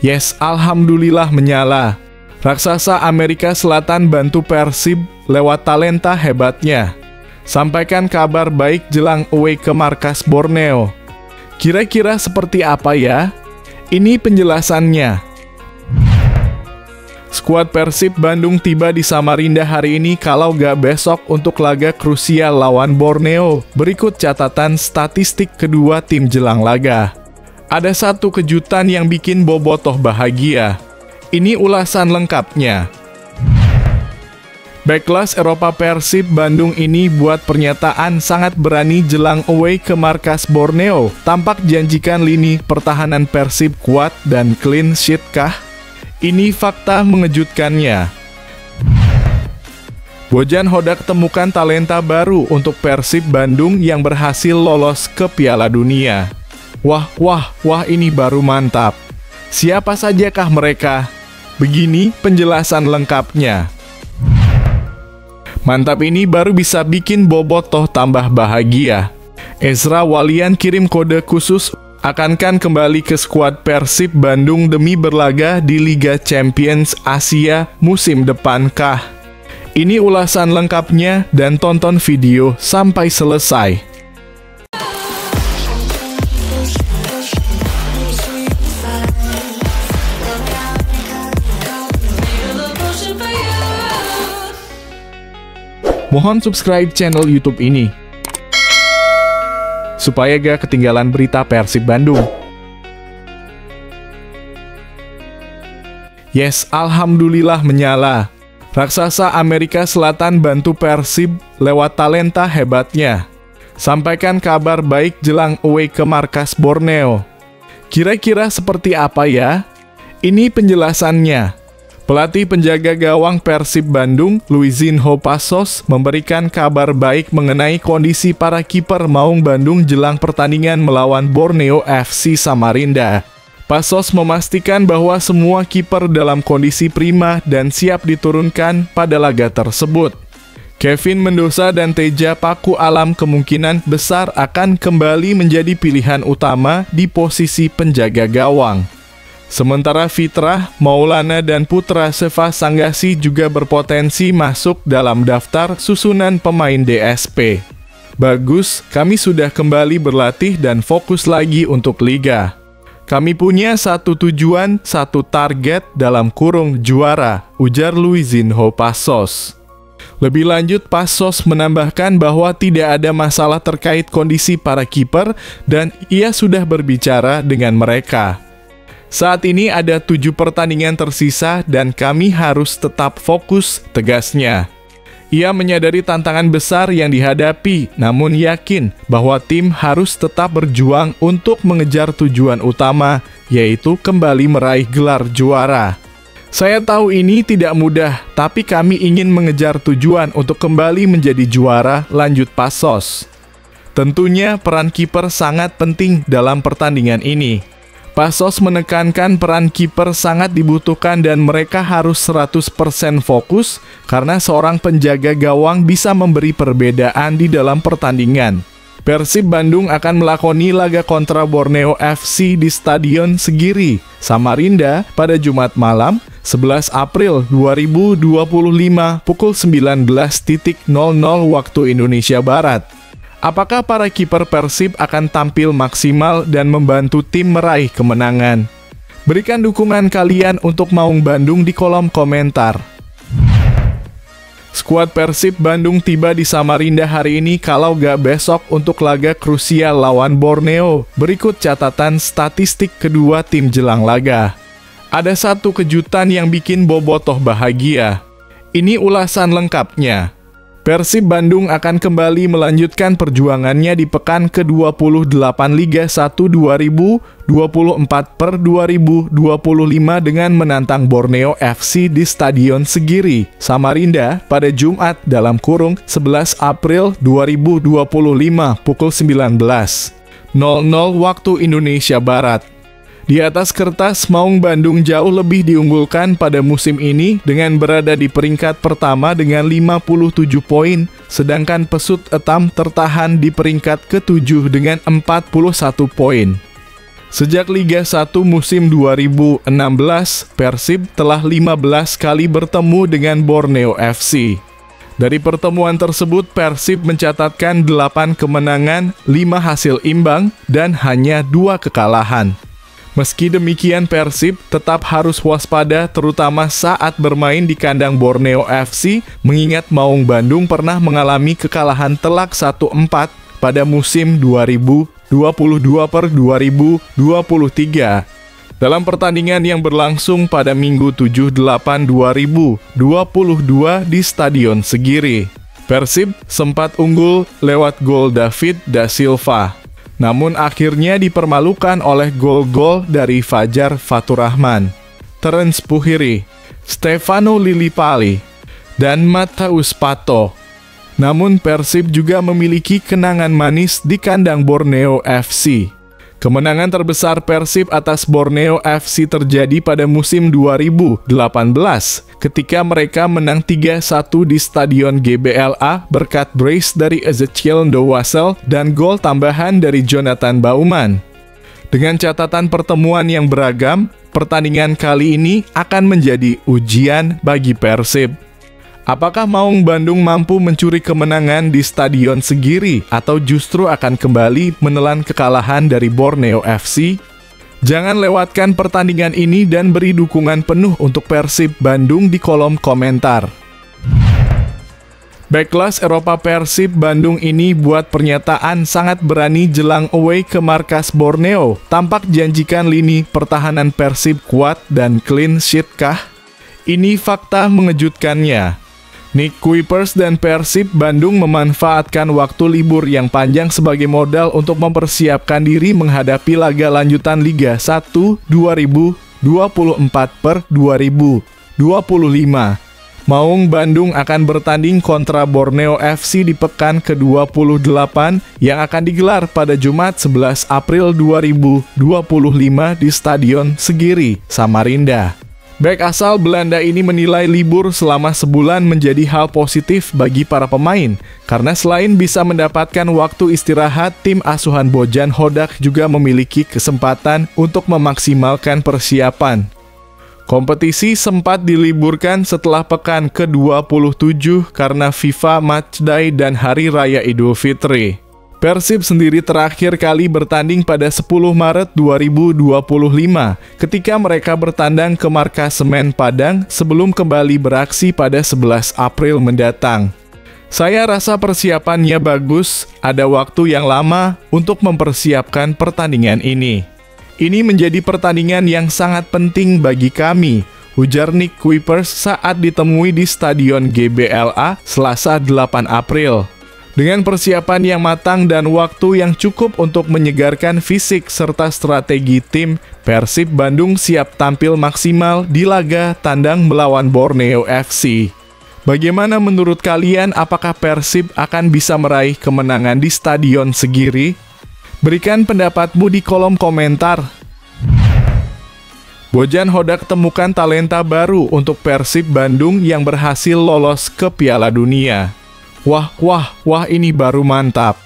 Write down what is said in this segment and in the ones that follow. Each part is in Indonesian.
Yes, alhamdulillah menyala. Raksasa Amerika Selatan bantu Persib lewat talenta hebatnya. Sampaikan kabar baik jelang away ke markas Borneo. Kira-kira seperti apa ya? Ini penjelasannya. Skuad Persib Bandung tiba di Samarinda hari ini kalau gak besok untuk laga krusial lawan Borneo. Berikut catatan statistik kedua tim jelang laga. Ada satu kejutan yang bikin bobotoh bahagia. Ini ulasan lengkapnya. Backlas Eropa Persib Bandung ini buat pernyataan sangat berani jelang away ke markas Borneo. Tampak janjikan lini pertahanan Persib kuat dan clean sheet kah? Ini fakta mengejutkannya. Bojan Hodak temukan talenta baru untuk Persib Bandung yang berhasil lolos ke Piala Dunia. Wah, ini baru mantap. Siapa sajakah mereka? Begini penjelasan lengkapnya. Mantap ini baru bisa bikin bobotoh tambah bahagia. Ezra Walian kirim kode khusus akankan kembali ke skuad Persib Bandung demi berlaga di Liga Champions Asia musim depan kah? Ini ulasan lengkapnya dan tonton video sampai selesai. Mohon subscribe channel YouTube ini supaya gak ketinggalan berita Persib Bandung. Yes, alhamdulillah menyala. Raksasa Amerika Selatan bantu Persib lewat talenta hebatnya. Sampaikan kabar baik jelang away ke markas Borneo. Kira-kira seperti apa ya? Ini penjelasannya. Pelatih penjaga gawang Persib Bandung, Luizinho Passos, memberikan kabar baik mengenai kondisi para kiper Maung Bandung jelang pertandingan melawan Borneo FC Samarinda. Passos memastikan bahwa semua kiper dalam kondisi prima dan siap diturunkan pada laga tersebut. Kevin Mendoza dan Teja Paku Alam kemungkinan besar akan kembali menjadi pilihan utama di posisi penjaga gawang. Sementara Fitrah, Maulana, dan Putra Seva Sanggasi juga berpotensi masuk dalam daftar susunan pemain DSP. Bagus, kami sudah kembali berlatih dan fokus lagi untuk Liga. Kami punya satu tujuan, satu target dalam kurung juara, ujar Luizinho Passos. Lebih lanjut, Passos menambahkan bahwa tidak ada masalah terkait kondisi para kiper dan ia sudah berbicara dengan mereka. Saat ini ada 7 pertandingan tersisa dan kami harus tetap fokus, tegasnya. Ia menyadari tantangan besar yang dihadapi, namun yakin bahwa tim harus tetap berjuang untuk mengejar tujuan utama, yaitu kembali meraih gelar juara. Saya tahu ini tidak mudah, tapi kami ingin mengejar tujuan untuk kembali menjadi juara, lanjut Passos. Tentunya peran kiper sangat penting dalam pertandingan ini. Passos menekankan peran kiper sangat dibutuhkan dan mereka harus 100% fokus karena seorang penjaga gawang bisa memberi perbedaan di dalam pertandingan. Persib Bandung akan melakoni laga kontra Borneo FC di Stadion Segiri, Samarinda pada Jumat malam 11 April 2025 pukul 19.00 waktu Indonesia Barat. Apakah para kiper Persib akan tampil maksimal dan membantu tim meraih kemenangan? Berikan dukungan kalian untuk Maung Bandung di kolom komentar. Skuad Persib Bandung tiba di Samarinda hari ini kalau gak besok untuk laga krusial lawan Borneo. Berikut catatan statistik kedua tim jelang laga. Ada satu kejutan yang bikin bobotoh bahagia. Ini ulasan lengkapnya. Persib Bandung akan kembali melanjutkan perjuangannya di pekan ke-28 Liga 1 2024/2025 dengan menantang Borneo FC di Stadion Segiri, Samarinda pada Jumat dalam kurung 11 April 2025 pukul 19.00 waktu Indonesia Barat. Di atas kertas, Maung Bandung jauh lebih diunggulkan pada musim ini dengan berada di peringkat pertama dengan 57 poin, sedangkan Pesut Etam tertahan di peringkat ke-7 dengan 41 poin. Sejak Liga 1 musim 2016, Persib telah 15 kali bertemu dengan Borneo FC. Dari pertemuan tersebut, Persib mencatatkan 8 kemenangan, 5 hasil imbang, dan hanya 2 kekalahan. Meski demikian, Persib tetap harus waspada terutama saat bermain di kandang Borneo FC, mengingat Maung Bandung pernah mengalami kekalahan telak 1-4 pada musim 2022/2023 dalam pertandingan yang berlangsung pada Minggu 7/8/2022 di Stadion Segiri. Persib sempat unggul lewat gol David da Silva, namun akhirnya dipermalukan oleh gol-gol dari Fajar Faturrahman, Terence Puhiri, Stefano Lillipali, dan Matheus Pato. Namun Persib juga memiliki kenangan manis di kandang Borneo FC. Kemenangan terbesar Persib atas Borneo FC terjadi pada musim 2018 ketika mereka menang 3-1 di Stadion GBLA berkat brace dari Ezekiel Ndowasel dan gol tambahan dari Jonathan Baumann. Dengan catatan pertemuan yang beragam, pertandingan kali ini akan menjadi ujian bagi Persib. Apakah Maung Bandung mampu mencuri kemenangan di Stadion Segiri atau justru akan kembali menelan kekalahan dari Borneo FC? Jangan lewatkan pertandingan ini dan beri dukungan penuh untuk Persib Bandung di kolom komentar. Backlas Eropa Persib Bandung ini buat pernyataan sangat berani jelang away ke markas Borneo. Tampak janjikan lini pertahanan Persib kuat dan clean sheet kah? Ini fakta mengejutkannya. Nick Kuipers dan Persib Bandung memanfaatkan waktu libur yang panjang sebagai modal untuk mempersiapkan diri menghadapi laga lanjutan Liga 1 2024/2025. Maung Bandung akan bertanding kontra Borneo FC di pekan ke-28 yang akan digelar pada Jumat 11 April 2025 di Stadion Segiri, Samarinda. Bek asal Belanda ini menilai libur selama sebulan menjadi hal positif bagi para pemain, karena selain bisa mendapatkan waktu istirahat, tim asuhan Bojan Hodak juga memiliki kesempatan untuk memaksimalkan persiapan. Kompetisi sempat diliburkan setelah pekan ke-27 karena FIFA Matchday dan Hari Raya Idul Fitri. Persib sendiri terakhir kali bertanding pada 10 Maret 2025 ketika mereka bertandang ke markas Semen Padang sebelum kembali beraksi pada 11 April mendatang. Saya rasa persiapannya bagus, ada waktu yang lama untuk mempersiapkan pertandingan ini. Ini menjadi pertandingan yang sangat penting bagi kami, ujar Nick Kuipers saat ditemui di Stadion GBLA Selasa 8 April. Dengan persiapan yang matang dan waktu yang cukup untuk menyegarkan fisik serta strategi tim, Persib Bandung siap tampil maksimal di laga tandang melawan Borneo FC. Bagaimana menurut kalian, apakah Persib akan bisa meraih kemenangan di Stadion Segiri? Berikan pendapatmu di kolom komentar. Bojan Hodak temukan talenta baru untuk Persib Bandung yang berhasil lolos ke Piala Dunia. Wah, ini baru mantap.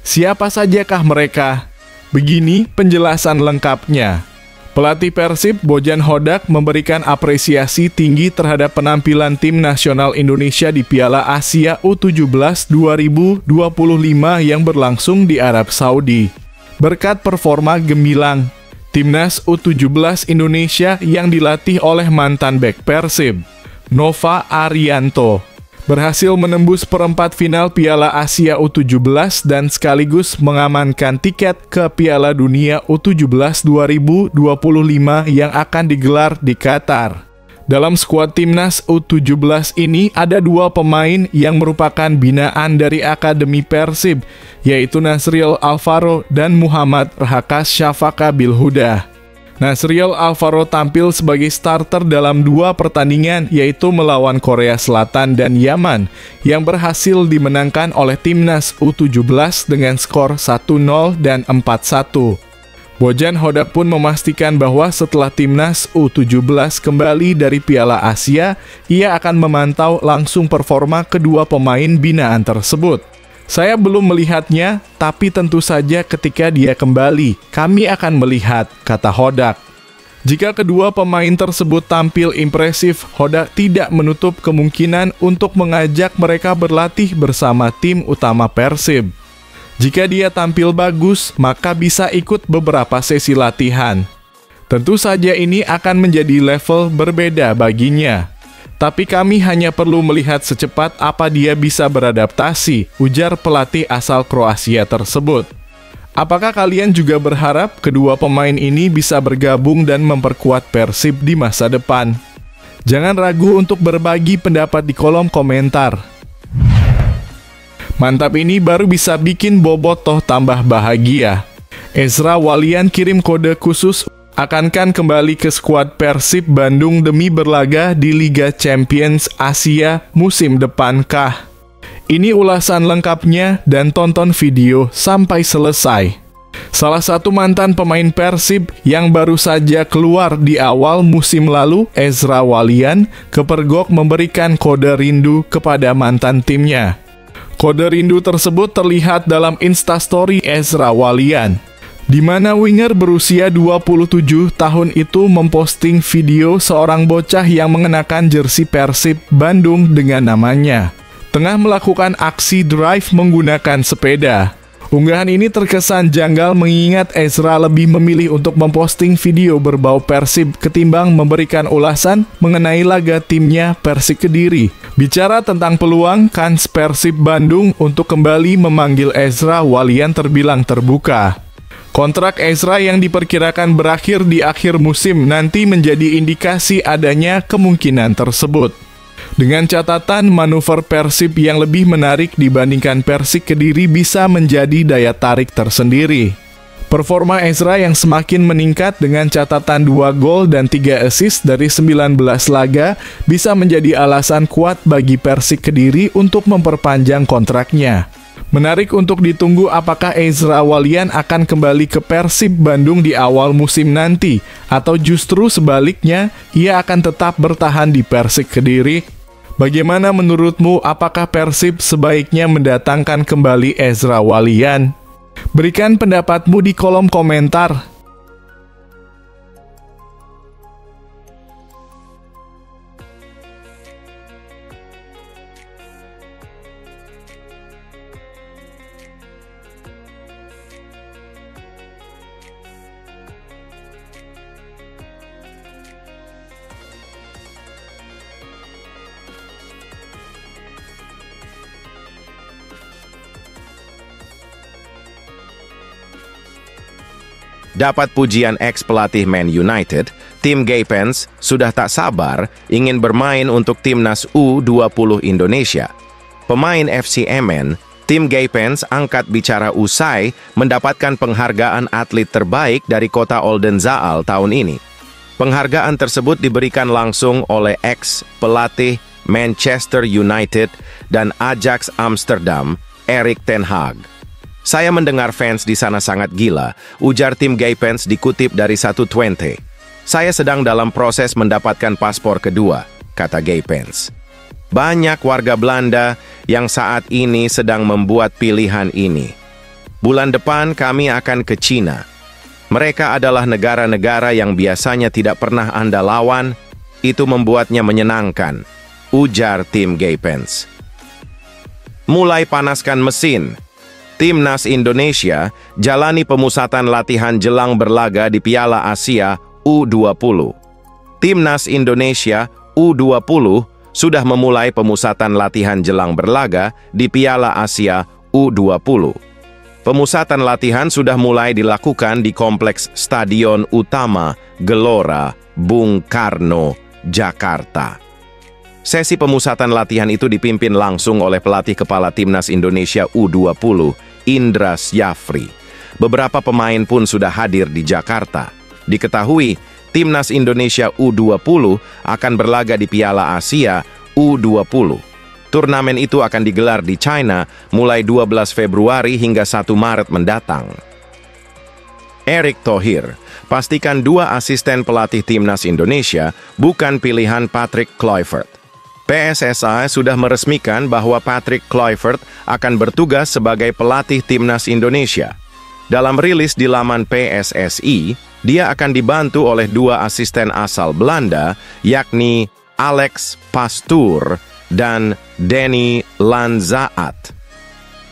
Siapa sajakah mereka? Begini penjelasan lengkapnya. Pelatih Persib, Bojan Hodak, memberikan apresiasi tinggi terhadap penampilan tim nasional Indonesia di Piala Asia U17 2025 yang berlangsung di Arab Saudi. Berkat performa gemilang, Timnas U17 Indonesia yang dilatih oleh mantan bek Persib, Nova Arianto, berhasil menembus perempat final Piala Asia U17 dan sekaligus mengamankan tiket ke Piala Dunia U17 2025 yang akan digelar di Qatar. Dalam skuad Timnas U17 ini ada 2 pemain yang merupakan binaan dari Akademi Persib, yaitu Nasriel Alvaro dan Muhammad Rahakas Syafaka Bilhuda. Nasriel Alvaro tampil sebagai starter dalam 2 pertandingan, yaitu melawan Korea Selatan dan Yaman, yang berhasil dimenangkan oleh Timnas U17 dengan skor 1-0 dan 4-1. Bojan Hodak pun memastikan bahwa setelah Timnas U17 kembali dari Piala Asia, ia akan memantau langsung performa kedua pemain binaan tersebut. Saya belum melihatnya, tapi tentu saja ketika dia kembali, kami akan melihat, kata Hodak. Jika kedua pemain tersebut tampil impresif, Hodak tidak menutup kemungkinan untuk mengajak mereka berlatih bersama tim utama Persib. Jika dia tampil bagus, maka bisa ikut beberapa sesi latihan. Tentu saja ini akan menjadi level berbeda baginya. Tapi kami hanya perlu melihat secepat apa dia bisa beradaptasi, ujar pelatih asal Kroasia tersebut. Apakah kalian juga berharap kedua pemain ini bisa bergabung dan memperkuat Persib di masa depan? Jangan ragu untuk berbagi pendapat di kolom komentar. Mantap, ini baru bisa bikin Bobotoh tambah bahagia. Ezra Walian kirim kode khusus. Akankah kembali ke skuad Persib Bandung demi berlaga di Liga Champions Asia musim depan kah? Ini ulasan lengkapnya dan tonton video sampai selesai. Salah satu mantan pemain Persib yang baru saja keluar di awal musim lalu, Ezra Walian, kepergok memberikan kode rindu kepada mantan timnya. Kode rindu tersebut terlihat dalam Instastory Ezra Walian, di mana winger berusia 27 tahun itu memposting video seorang bocah yang mengenakan jersei Persib Bandung dengan namanya, tengah melakukan aksi drive menggunakan sepeda. Unggahan ini terkesan janggal mengingat Ezra lebih memilih untuk memposting video berbau Persib ketimbang memberikan ulasan mengenai laga timnya Persik Kediri. Bicara tentang peluang, kans Persib Bandung untuk kembali memanggil Ezra Walian terbilang terbuka. Kontrak Ezra yang diperkirakan berakhir di akhir musim nanti menjadi indikasi adanya kemungkinan tersebut. Dengan catatan manuver Persib yang lebih menarik dibandingkan Persik Kediri bisa menjadi daya tarik tersendiri. Performa Ezra yang semakin meningkat dengan catatan 2 gol dan 3 assist dari 19 laga bisa menjadi alasan kuat bagi Persik Kediri untuk memperpanjang kontraknya. Menarik untuk ditunggu apakah Ezra Walian akan kembali ke Persib Bandung di awal musim nanti, atau justru sebaliknya, ia akan tetap bertahan di Persik Kediri. Bagaimana menurutmu, apakah Persib sebaiknya mendatangkan kembali Ezra Walian? Berikan pendapatmu di kolom komentar. Dapat pujian ex-pelatih Man United, tim Gaypens sudah tak sabar ingin bermain untuk timnas U20 Indonesia. Pemain FC MN, tim Gaypens angkat bicara usai mendapatkan penghargaan atlet terbaik dari kota Oldenzaal tahun ini. Penghargaan tersebut diberikan langsung oleh ex-pelatih Manchester United dan Ajax Amsterdam, Erik ten Hag. Saya mendengar fans di sana sangat gila, ujar tim Gaypens dikutip dari 120. Saya sedang dalam proses mendapatkan paspor kedua, kata Gaypens. Banyak warga Belanda yang saat ini sedang membuat pilihan ini. Bulan depan kami akan ke Cina. Mereka adalah negara-negara yang biasanya tidak pernah Anda lawan, itu membuatnya menyenangkan, ujar tim Gaypens. Mulai panaskan mesin. Timnas Indonesia jalani pemusatan latihan jelang berlaga di Piala Asia U20. Timnas Indonesia U20 sudah memulai pemusatan latihan jelang berlaga di Piala Asia U20. Pemusatan latihan sudah mulai dilakukan di Kompleks Stadion Utama Gelora Bung Karno, Jakarta. Sesi pemusatan latihan itu dipimpin langsung oleh pelatih kepala Timnas Indonesia U20, Indra Syafri. Beberapa pemain pun sudah hadir di Jakarta. Diketahui, Timnas Indonesia U20 akan berlaga di Piala Asia U20. Turnamen itu akan digelar di China mulai 12 Februari hingga 1 Maret mendatang. Erick Thohir, pastikan 2 asisten pelatih Timnas Indonesia bukan pilihan Patrick Kluivert. PSSI sudah meresmikan bahwa Patrick Kluivert akan bertugas sebagai pelatih timnas Indonesia. Dalam rilis di laman PSSI, dia akan dibantu oleh 2 asisten asal Belanda, yakni Alex Pastoor dan Danny Lanzaat.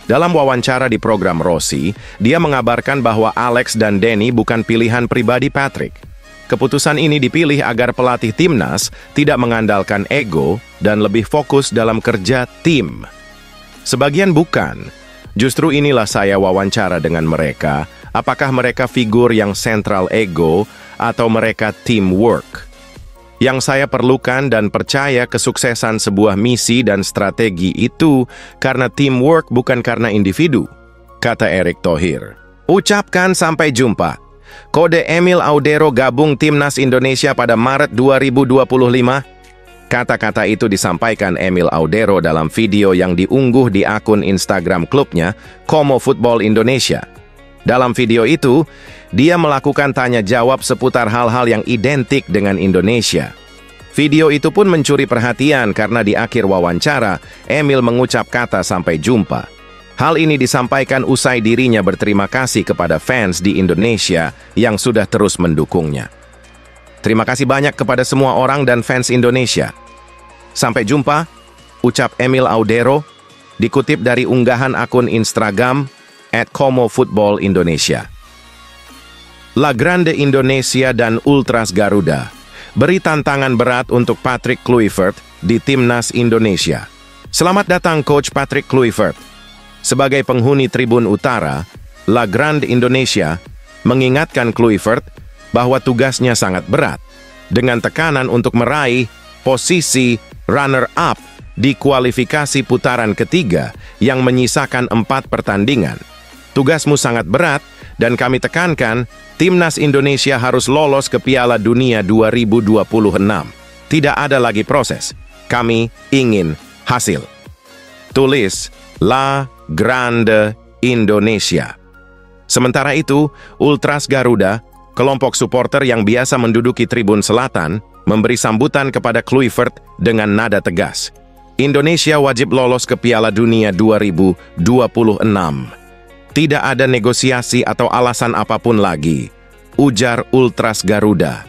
Dalam wawancara di program Rossi, dia mengabarkan bahwa Alex dan Danny bukan pilihan pribadi Patrick. Keputusan ini dipilih agar pelatih timnas tidak mengandalkan ego dan lebih fokus dalam kerja tim. Sebagian bukan. Justru inilah saya wawancara dengan mereka, apakah mereka figur yang sentral ego atau mereka teamwork. Yang saya perlukan dan percaya kesuksesan sebuah misi dan strategi itu karena teamwork bukan karena individu, kata Erick Thohir. Ucapkan sampai jumpa. Kode Emil Audero gabung Timnas Indonesia pada Maret 2025. Kata-kata itu disampaikan Emil Audero dalam video yang diunggah di akun Instagram klubnya, Como Football Indonesia. Dalam video itu, dia melakukan tanya jawab seputar hal-hal yang identik dengan Indonesia. Video itu pun mencuri perhatian karena di akhir wawancara, Emil mengucap kata sampai jumpa. Hal ini disampaikan usai dirinya berterima kasih kepada fans di Indonesia yang sudah terus mendukungnya. Terima kasih banyak kepada semua orang dan fans Indonesia. Sampai jumpa, ucap Emil Audero, dikutip dari unggahan akun Instagram @ComoFootballIndonesia. La Grande Indonesia dan Ultras Garuda beri tantangan berat untuk Patrick Kluivert di Timnas Indonesia. Selamat datang Coach Patrick Kluivert. Sebagai penghuni Tribun Utara, La Grande Indonesia mengingatkan Kluivert bahwa tugasnya sangat berat, dengan tekanan untuk meraih posisi runner-up di kualifikasi putaran ketiga yang menyisakan 4 pertandingan. Tugasmu sangat berat, dan kami tekankan, Timnas Indonesia harus lolos ke Piala Dunia 2026. Tidak ada lagi proses. Kami ingin hasil. Tulis La Grande Indonesia. Sementara itu, Ultras Garuda, kelompok supporter yang biasa menduduki Tribun Selatan, memberi sambutan kepada Kluivert dengan nada tegas. Indonesia wajib lolos ke Piala Dunia 2026. Tidak ada negosiasi atau alasan apapun lagi, ujar Ultras Garuda.